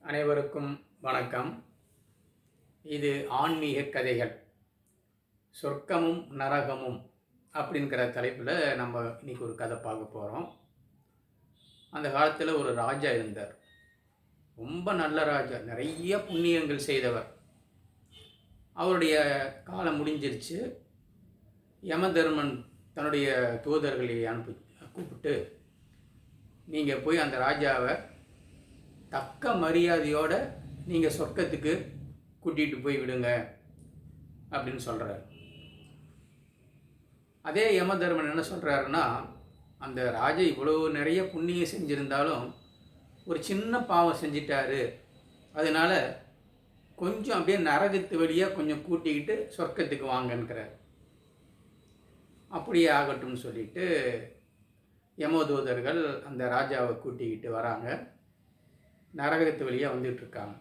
அனைவருக்கும் வணக்கம். இது ஆன்மீக கதைகள். சொர்க்கமும் நரகமும் அப்படிங்கிற தலைப்பில் நம்ம இன்னைக்கு ஒரு கதை பார்க்க போகிறோம். அந்த காலத்தில் ஒரு ராஜா இருந்தார். ரொம்ப நல்ல ராஜா, நிறைய புண்ணியங்கள் செய்தவர். அவருடைய காலம் முடிஞ்சிருச்சு. யமதர்மன் தன்னுடைய தூதர்களை கூப்பிட்டு, நீங்கள் போய் அந்த ராஜாவை தக்க மரியாதையோடு நீங்கள் சொர்க்கத்துக்கு கூட்டிகிட்டு போய் விடுங்க அப்படின்னு சொல்கிறார். அதே யமதர்மன் என்ன சொல்கிறாருன்னா, அந்த ராஜா இவ்வளோ நிறைய புண்ணியம் செஞ்சுருந்தாலும் ஒரு சின்ன பாவம் செஞ்சிட்டாரு, அதனால் கொஞ்சம் அப்படியே நரகத்து வழியாக கொஞ்சம் கூட்டிக்கிட்டு சொர்க்கத்துக்கு வாங்கன்னுக்கிறார். அப்படியே ஆகட்டும்னு சொல்லிட்டு யமதூதர்கள் அந்த ராஜாவை கூட்டிக்கிட்டு வராங்க. நரகத்து வழியாக வந்துட்டுருக்காங்க.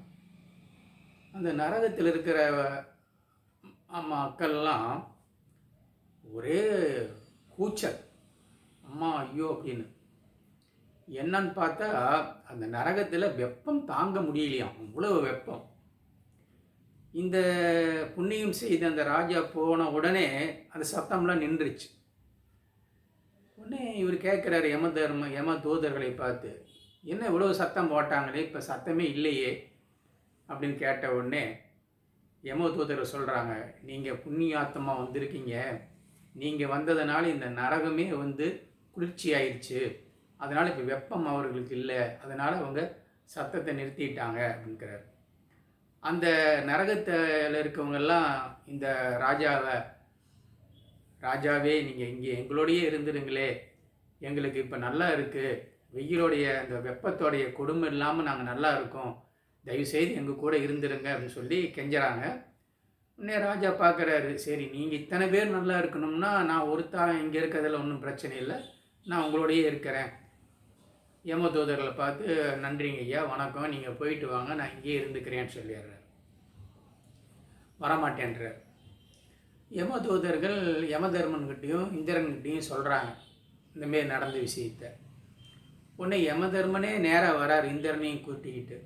அந்த நரகத்தில் இருக்கிற மக்கள்லாம் ஒரே கூச்சல், அம்மா ஐயோ அப்படின்னு. என்னன்னு பார்த்தா அந்த நரகத்தில் வெப்பம் தாங்க முடியலையாம், அவ்வளோ வெப்பம். இந்த புண்ணியம் செய்த அந்த ராஜா போன உடனே அந்த சத்தம்லாம் நின்றுச்சு. உடனே இவர் கேட்குறாரு யம தூதர்களை பார்த்து, என்ன இவ்வளோ சத்தம் போட்டாங்களே, இப்போ சத்தமே இல்லையே அப்படின்னு கேட்ட உடனே யம தூதர் சொல்கிறாங்க, நீங்கள் புண்ணியாத்தமாக வந்திருக்கீங்க, நீங்கள் வந்ததுனால இந்த நரகமே குளிர்ச்சி ஆயிடுச்சு, அதனால் இப்போ வெப்பம் அவர்களுக்கு இல்லை, அதனால் அவங்க சத்தத்தை நிறுத்திட்டாங்க அப்படிங்கிறார். அந்த நரகத்தில் இருக்கவங்கெல்லாம் இந்த ராஜாவே நீங்கள் இங்கே எங்களோடையே இருந்துருங்களே, எங்களுக்கு இப்போ நல்லா இருக்குது, வெயிலோடைய அந்த வெப்பத்தோடைய கொடுமை இல்லாமல் நாங்கள் நல்லா இருக்கோம், தயவுசெய்து எங்கள் கூட இருந்துருங்க அப்படின்னு சொல்லி கெஞ்சுறாங்க. உடனே ராஜா பார்க்குறாரு, சரி நீங்கள் இத்தனை பேர் நல்லா இருக்கணும்னா நான் ஒருத்தன் இங்கே இருக்கிறதுல ஒன்றும் பிரச்சனை இல்லை, நான் உங்களோடையே இருக்கிறேன். யமதூதர்களை பார்த்து, நன்றிங்க ஐயா, வணக்கம், நீங்கள் போயிட்டு வாங்க, நான் இங்கேயே இருந்துக்கிறேன்னு சொல்லிடுறார். வரமாட்டேன்றார். யமதூதர்கள் யமதர்மன்கிட்டையும் இந்திரன்கிட்டையும் சொல்கிறாங்க இந்தமாரி நடந்த விஷயத்தை. உடனே யமதர்மனே நேராக வரார் இந்திரனையும் கூட்டிக்கிட்டு,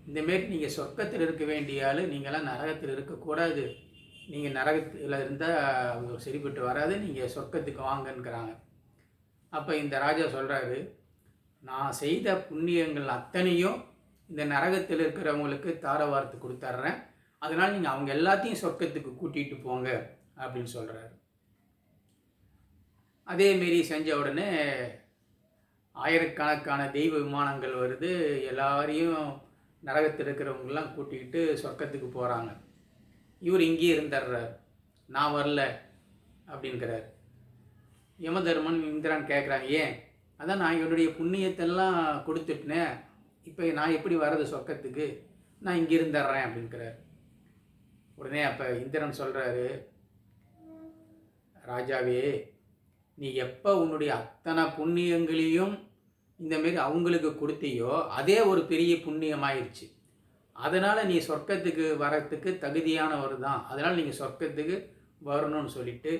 இந்தமாரி நீங்கள் சொர்க்கத்தில் இருக்க வேண்டிய ஆள், நீங்களாம் நரகத்தில் இருக்கக்கூடாது, நீங்கள் நரகத்தில் இருந்தால் சரிப்பட்டு வராது, நீங்கள் சொர்க்கத்துக்கு வாங்கன்னுக்கிறாங்க. அப்போ இந்த ராஜா சொல்கிறாரு, நான் செய்த புண்ணியங்கள் அத்தனையும் இந்த நரகத்தில் இருக்கிறவங்களுக்கு தாரவார்த்து கொடுத்துட்றேன், அதனால் நீங்கள் அவங்க எல்லாத்தையும் சொர்க்கத்துக்கு கூட்டிகிட்டு போங்க அப்படின்னு சொல்கிறாரு. அதேமாரி செஞ்ச உடனே ஆயிரக்கணக்கான தெய்வ விமானங்கள் வருது, எல்லாரையும் நரகத்தில் இருக்கிறவங்கெல்லாம் கூட்டிக்கிட்டு சொர்க்கத்துக்கு போகிறாங்க. இவர் இங்கேயே இருந்துடுறார், நான் வரல அப்படின்கிறார். யமதர்மன் இந்திரன் கேட்குறாங்க, ஏன்? அதான் நான் என்னுடைய புண்ணியத்தெல்லாம் கொடுத்துட்டேன், இப்போ நான் எப்படி வர்றது சொர்க்கத்துக்கு, நான் இங்கே இருந்துடுறேன் அப்படின்கிறார். உடனே அப்போ இந்திரன் சொல்கிறாரு, ராஜாவே, நீ எப்போ உன்னுடைய அத்தனை புண்ணியங்களையும் இந்தமாரி அவங்களுக்கு கொடுத்தியோ அதே ஒரு பெரிய புண்ணியமாயிருச்சு, அதனால் நீ சொர்க்கத்துக்கு வரத்துக்கு தகுதியானவர் தான், அதனால் நீங்கள் சொர்க்கத்துக்கு வரணும்னு சொல்லிட்டு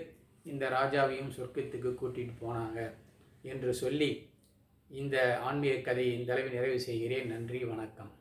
இந்த ராஜாவையும் சொர்க்கத்துக்கு கூட்டிகிட்டு போனாங்க என்று சொல்லி இந்த ஆன்மீக கதையை இந்த அளவில் நிறைவு செய்கிறேன். நன்றி, வணக்கம்.